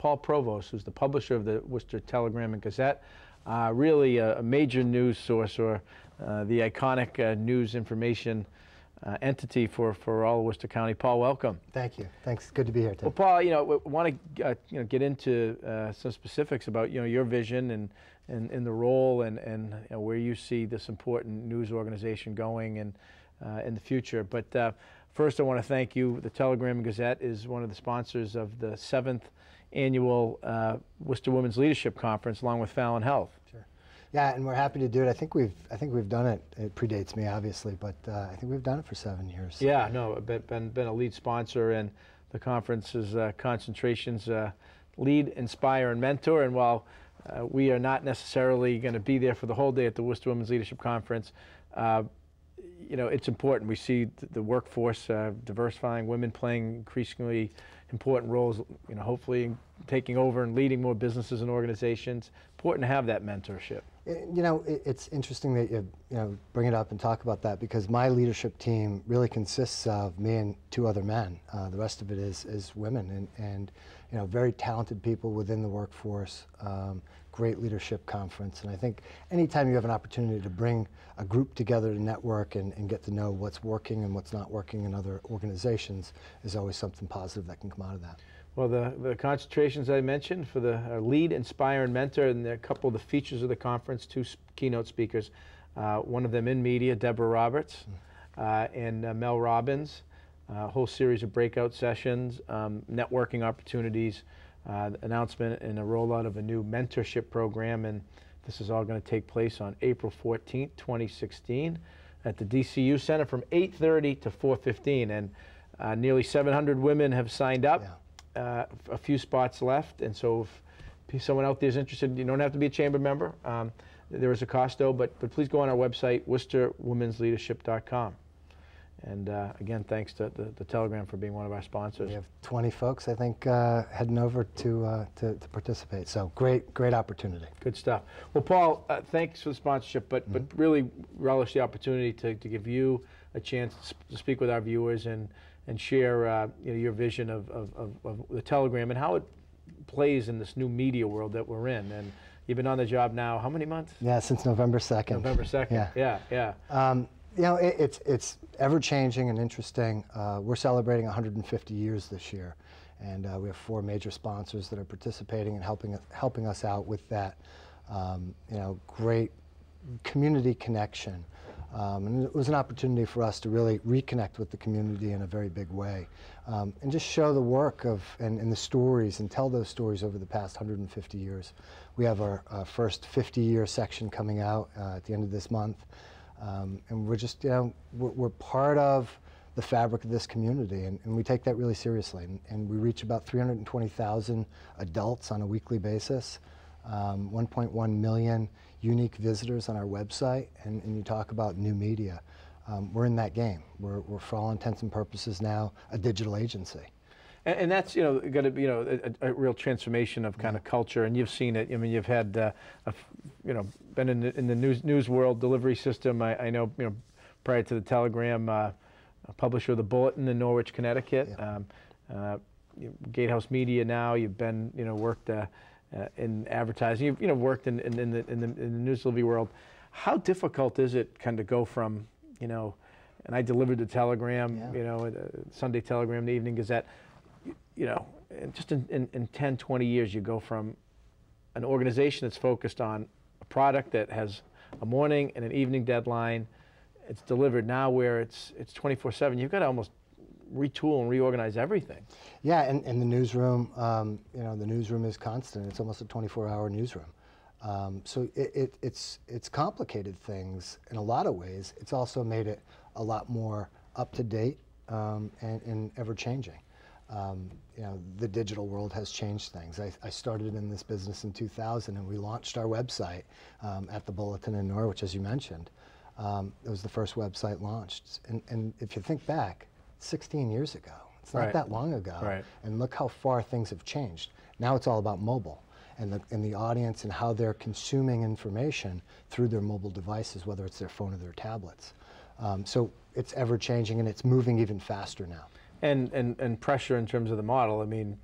Paul Provost, who's the publisher of the Worcester Telegram and Gazette, really a major news source, or the iconic news information entity for all of Worcester County. Paul, welcome. Thank you. Thanks. Good to be here, Tim. Well, Paul, we want to get into some specifics about your vision and the role and where you see this important news organization going and in the future. But first, I want to thank you. The Telegram and Gazette is one of the sponsors of the 7th annual Worcester Women's Leadership Conference, along with Fallon Health. Sure. Yeah, and we're happy to do it. I think we've done it. It predates me, obviously, but I think we've done it for 7 years. Yeah, no, been a lead sponsor, and the conference's concentrations lead, inspire, and mentor. And while we are not necessarily going to be there for the whole day at the Worcester Women's Leadership Conference, it's important. We see the workforce diversifying, women playing increasingly important roles, hopefully taking over and leading more businesses and organizations. Important to have that mentorship. It's interesting that you bring it up and talk about that, because my leadership team really consists of me and 2 other men. The rest of it is women, and very talented people within the workforce. Great leadership conference, and I think anytime you have an opportunity to bring a group together to network and get to know what's working and what's not working in other organizations is always something positive that can come out of that. Well, the concentrations I mentioned for the lead, inspire, and mentor, and a couple of the features of the conference, 2 keynote speakers, one of them in media, Deborah Roberts, and Mel Robbins, a whole series of breakout sessions, networking opportunities, announcement and a rollout of a new mentorship program, and this is all going to take place on April 14th, 2016 at the DCU Center from 8:30 to 4:15, and nearly 700 women have signed up. Yeah. A few spots left, and so if someone out there is interested, you don't have to be a chamber member. There is a cost though, but please go on our website, worcesterwomensleadership.com. And again, thanks to the Telegram for being one of our sponsors. We have 20 folks, I think, heading over to participate. So great opportunity. Good stuff. Well, Paul, thanks for the sponsorship, but really relish the opportunity to give you a chance to speak with our viewers and share your vision of the Telegram and how it plays in this new media world that we're in. And you've been on the job now how many months? Yeah, since November 2nd. November 2nd. Yeah. It's ever-changing and interesting. We're celebrating 150 years this year, and we have 4 major sponsors that are participating and helping us out with that. Great community connection. And it was an opportunity for us to really reconnect with the community in a very big way, and just show the work and the stories, and tell those stories over the past 150 years. We have our first 50-year section coming out at the end of this month. And we're just, we're part of the fabric of this community, and we take that really seriously. And we reach about 320,000 adults on a weekly basis, 1.1 million unique visitors on our website, and you talk about new media. We're in that game. We're for all intents and purposes now a digital agency. And that's going to be a real transformation of kind of culture, and you've seen it. I mean, you've had been in the news world delivery system. I know prior to the Telegram, a publisher of the Bulletin in Norwich, Connecticut. Yeah. Gatehouse Media now. You've been worked in advertising. You've worked in the news delivery world. How difficult is it kind of go from and I delivered the Telegram, Sunday Telegram, the Evening Gazette. Just in 10, 20 years, you go from an organization that's focused on a product that has a morning and an evening deadline. It's delivered now where it's 24/7. You've got to almost retool and reorganize everything. Yeah, and the newsroom, the newsroom is constant. It's almost a 24-hour newsroom. So it's complicated things in a lot of ways. It's also made it a lot more up-to-date and ever-changing. The digital world has changed things. I started in this business in 2000, and we launched our website at the Bulletin in Norwich, as you mentioned. It was the first website launched. And if you think back, 16 years ago. It's not that long ago. Right. And look how far things have changed. Now it's all about mobile and the audience and how they're consuming information through their mobile devices, whether it's their phone or their tablets. So it's ever changing, and it's moving even faster now. And pressure in terms of the model. I mean,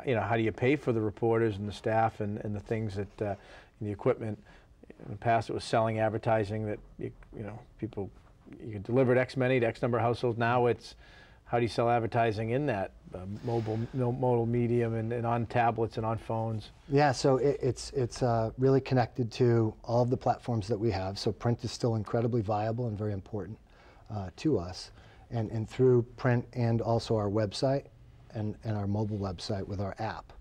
you know, how do you pay for the reporters and the staff and the things that, the equipment. In the past, it was selling advertising that, you know, people, you could deliver to X many to X number of households. Now it's, how do you sell advertising in that mobile medium and on tablets and on phones? Yeah, so it's really connected to all of the platforms that we have. So print is still incredibly viable and very important to us. And through print and also our website and our mobile website with our app,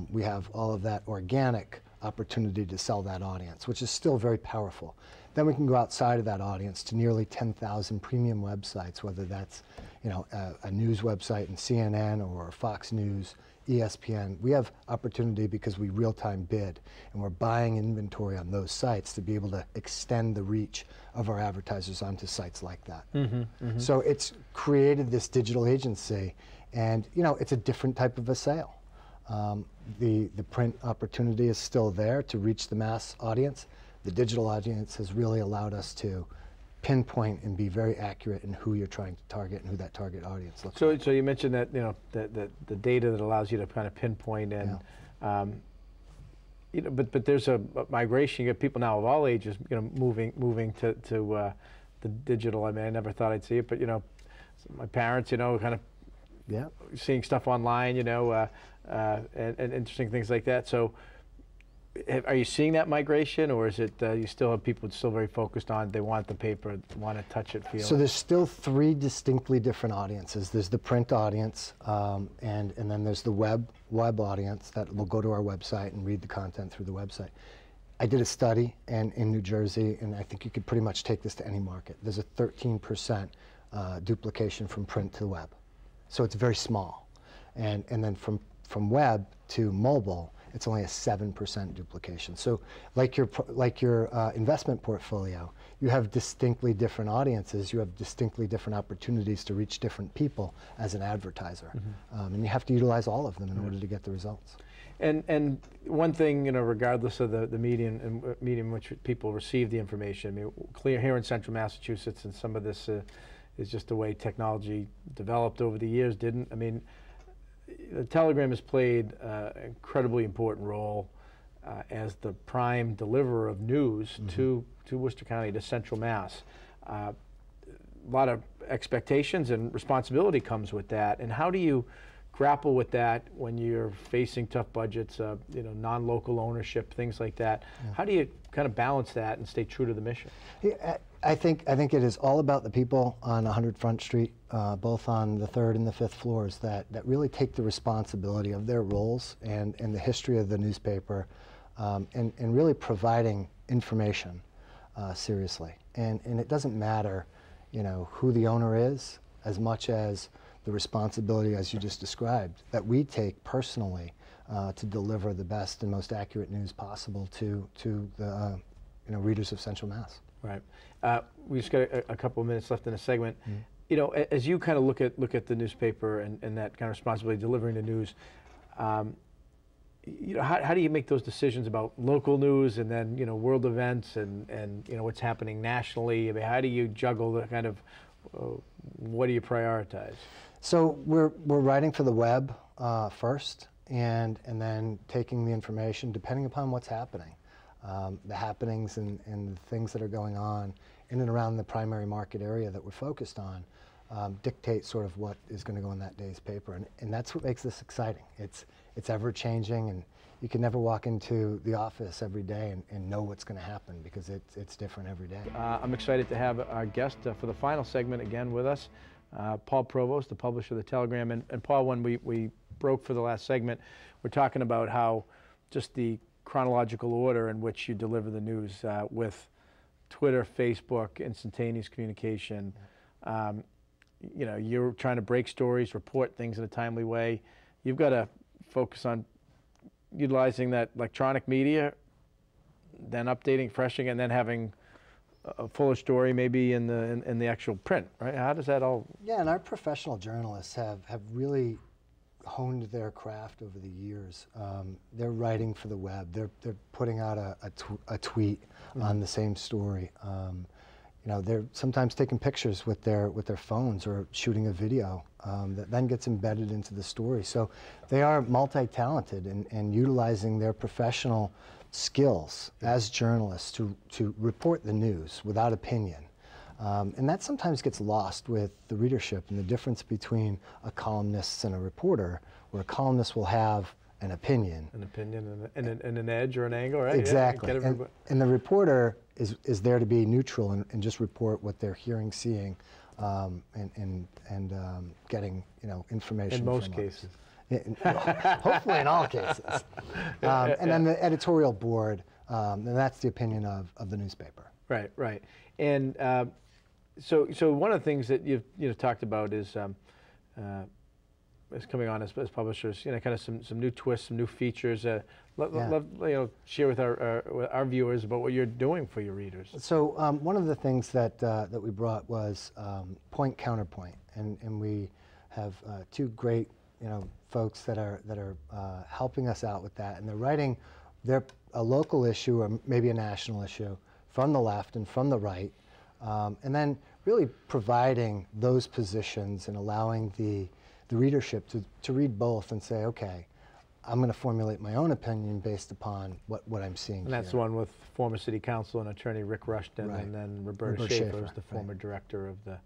we have all of that organic opportunity to sell that audience, which is still very powerful. Then we can go outside of that audience to nearly 10,000 premium websites, whether that's, you know, a news website in CNN or Fox News, ESPN. We have opportunity because we real-time bid, and we're buying inventory on those sites to be able to extend the reach of our advertisers onto sites like that. So it's created this digital agency, and, you know, it's a different type of a sale. The print opportunity is still there to reach the mass audience. The digital audience has really allowed us to pinpoint and be very accurate in who you're trying to target and who that target audience looks like. So you mentioned that, you know, the data that allows you to kind of pinpoint and, you know, but there's a migration. You get people now of all ages, you know, moving to the digital. I mean, I never thought I'd see it, but, you know, my parents, you know, kind of seeing stuff online, you know, and interesting things like that. So are you seeing that migration, or is it you still have people still very focused on, they want the paper, want to touch it, feel it? So there's still three distinctly different audiences. There's the print audience, and then there's the web audience that will go to our website and read the content through the website. I did a study in New Jersey, and I think you could pretty much take this to any market. There's a 13% duplication from print to web. So it's very small. And then from web to mobile, it's only a 7% duplication. So like your investment portfolio, you have distinctly different audiences, you have distinctly different opportunities to reach different people as an advertiser. And you have to utilize all of them in order to get the results. And one thing, you know, regardless of the medium in which people receive the information, I mean, clear here in central Massachusetts, and some of this is just the way technology developed over the years, I mean, the Telegram has played an incredibly important role as the prime deliverer of news to Worcester County, to Central Mass. A lot of expectations and responsibility comes with that. And how do you grapple with that when you're facing tough budgets, you know, non-local ownership, things like that? How do you kind of balance that and stay true to the mission? Yeah, I think it is all about the people on 100 Front Street, both on the 3rd and the 5th floors, that really take the responsibility of their roles and the history of the newspaper, and really providing information seriously. And it doesn't matter, you know, who the owner is, as much as the responsibility, as you just described, that we take personally to deliver the best and most accurate news possible to the you know, readers of Central Mass. Right. We just got a couple of minutes left in the segment. You know, as you kind of look at the newspaper and that kind of responsibility, delivering the news, you know, how do you make those decisions about local news and then, you know, world events and you know, what's happening nationally? I mean, how do you juggle the kind of, what do you prioritize? So we're writing for the web first, and then taking the information depending upon what's happening. The happenings and the things that are going on in and around the primary market area that we're focused on dictate sort of what is going to go in that day's paper. And that's what makes this exciting. It's ever-changing, and you can never walk into the office every day and know what's going to happen, because it's different every day. I'm excited to have our guest for the final segment again with us, Paul Provost, the publisher of the Telegram. And Paul, when we broke for the last segment, we're talking about how just the chronological order in which you deliver the news with Twitter, Facebook, instantaneous communication. You know, you're trying to break stories, report things in a timely way. You've got to focus on utilizing that electronic media, then updating, freshing, and then having a fuller story maybe in the actual print, right? How does that all? Yeah, and our professional journalists have really honed their craft over the years. They're writing for the web. They're putting out a tweet on the same story. they're sometimes taking pictures with their phones or shooting a video that then gets embedded into the story. So they are multi-talented and utilizing their professional skills as journalists to report the news without opinion. And that sometimes gets lost with the readership and the difference between a columnist and a reporter, where a columnist will have an opinion. An opinion and an edge or an angle, right? Exactly. Yeah, and the reporter is there to be neutral and just report what they're hearing, seeing, and getting information. In most cases. Hopefully in all cases. And then the editorial board, and that's the opinion of the newspaper. Right, right. And so one of the things that you've talked about is coming on as publishers, kind of some new twists, some new features. Share with our viewers about what you're doing for your readers. So one of the things that we brought was point counterpoint, and we have two great folks that are helping us out with that, and they're writing a local issue or maybe a national issue from the left and from the right, and then really providing those positions and allowing the readership to read both and say, okay, I'm going to formulate my own opinion based upon what I'm seeing. And that's the one with former City Council and Attorney Rick Rushton, right. And then Roberta Schaefer, who's the former director of the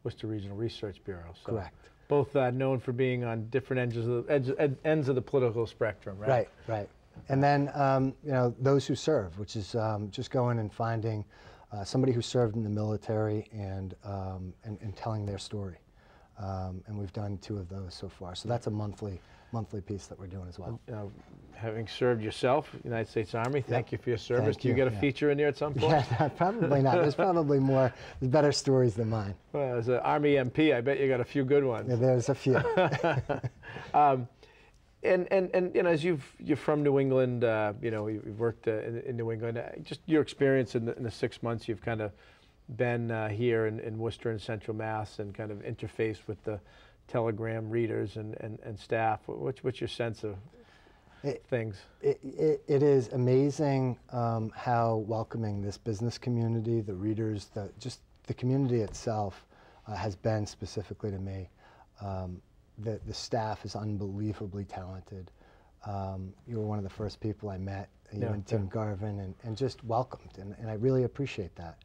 Worcester Regional Research Bureau. So correct. Both known for being on different ends of the political spectrum, right? Right, right. And then those who serve, which is just going and finding somebody who served in the military and telling their story. And we've done 2 of those so far. So that's a monthly piece that we're doing as well. Having served yourself, United States Army, thank you for your service. Thank Do you get a feature in there at some point? Yeah, probably not. There's probably there's better stories than mine. Well, as an Army MP, I bet you got a few good ones. Yeah, there's a few. And as you're from New England, you've worked in New England. Just your experience in the 6 months you've kind of been here in Worcester and Central Mass and kind of interfaced with the Telegram readers and staff. What's your sense of things? It is amazing how welcoming this business community, the readers, just the community itself has been specifically to me. The staff is unbelievably talented. You were one of the first people I met, and Tim Garvin, and just welcomed, and I really appreciate that.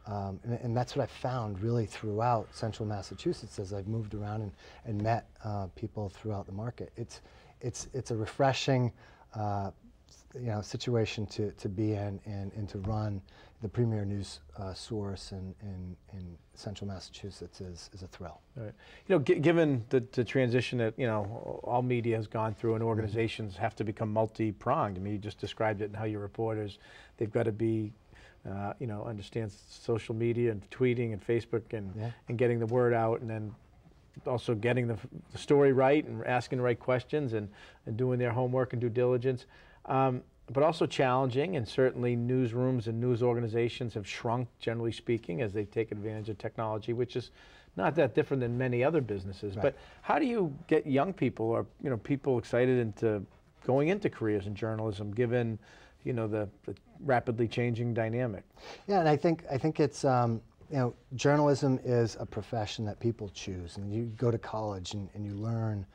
And that's what I found really throughout Central Massachusetts as I've moved around and met people throughout the market. It's a refreshing situation to be in and to run the premier news source in Central Massachusetts is a thrill. Right. Given the transition that all media has gone through and organizations have to become multi-pronged. I mean, you just described it in how your reporters, they've got to be understand social media and tweeting and Facebook and getting the word out, and then also getting the story right and asking the right questions and doing their homework and due diligence. But also challenging, and certainly newsrooms and news organizations have shrunk, generally speaking, as they take advantage of technology, which is not that different than many other businesses. Right. But how do you get young people or people excited into going into careers in journalism, given the rapidly changing dynamic? Yeah, and I think it's journalism is a profession that people choose, and you go to college and you learn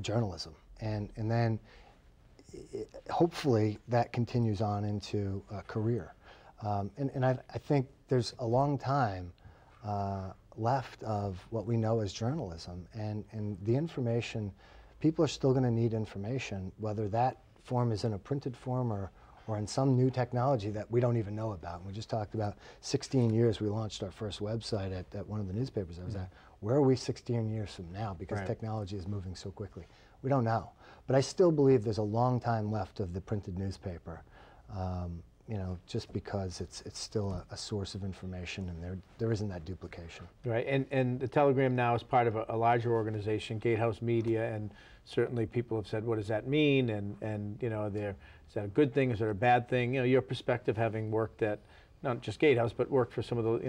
journalism, and then hopefully that continues on into a career. And I think there's a long time left of what we know as journalism, and the information, people are still going to need information, whether that form is in a printed form or in some new technology that we don't even know about. And we just talked about 16 years, we launched our first website at one of the newspapers I was at. Where are we 16 years from now? Because technology is moving so quickly. We don't know. But I still believe there's a long time left of the printed newspaper, just because it's still a source of information, and there isn't that duplication. Right, and the Telegram now is part of a larger organization, Gatehouse Media, and certainly people have said, what does that mean? And is that a good thing? Is it a bad thing? Your perspective, having worked at not just Gatehouse, but worked for some of the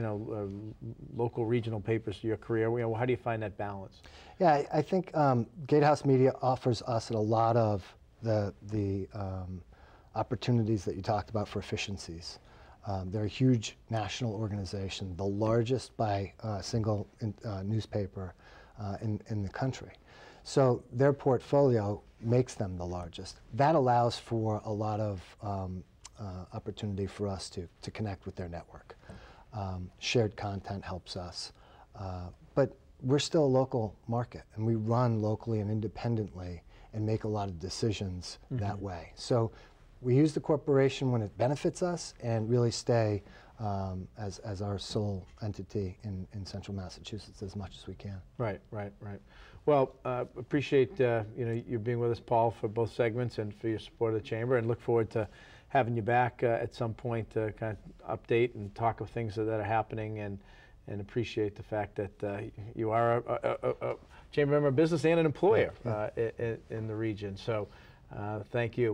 local regional papers through your career. How do you find that balance? Yeah, I think Gatehouse Media offers us a lot of the opportunities that you talked about for efficiencies. They're a huge national organization, the largest by single newspaper in the country. So their portfolio makes them the largest. That allows for a lot of opportunity for us to connect with their network. Shared content helps us. But we're still a local market, and we run locally and independently and make a lot of decisions that way. So we use the corporation when it benefits us and really stay as our sole entity in central Massachusetts as much as we can. Right, right, right. Well, appreciate you being with us, Paul, for both segments and for your support of the Chamber, and look forward to having you back at some point to kind of update and talk of things that are happening, and appreciate the fact that you are a Chamber member of Business and an employer in the region. So thank you.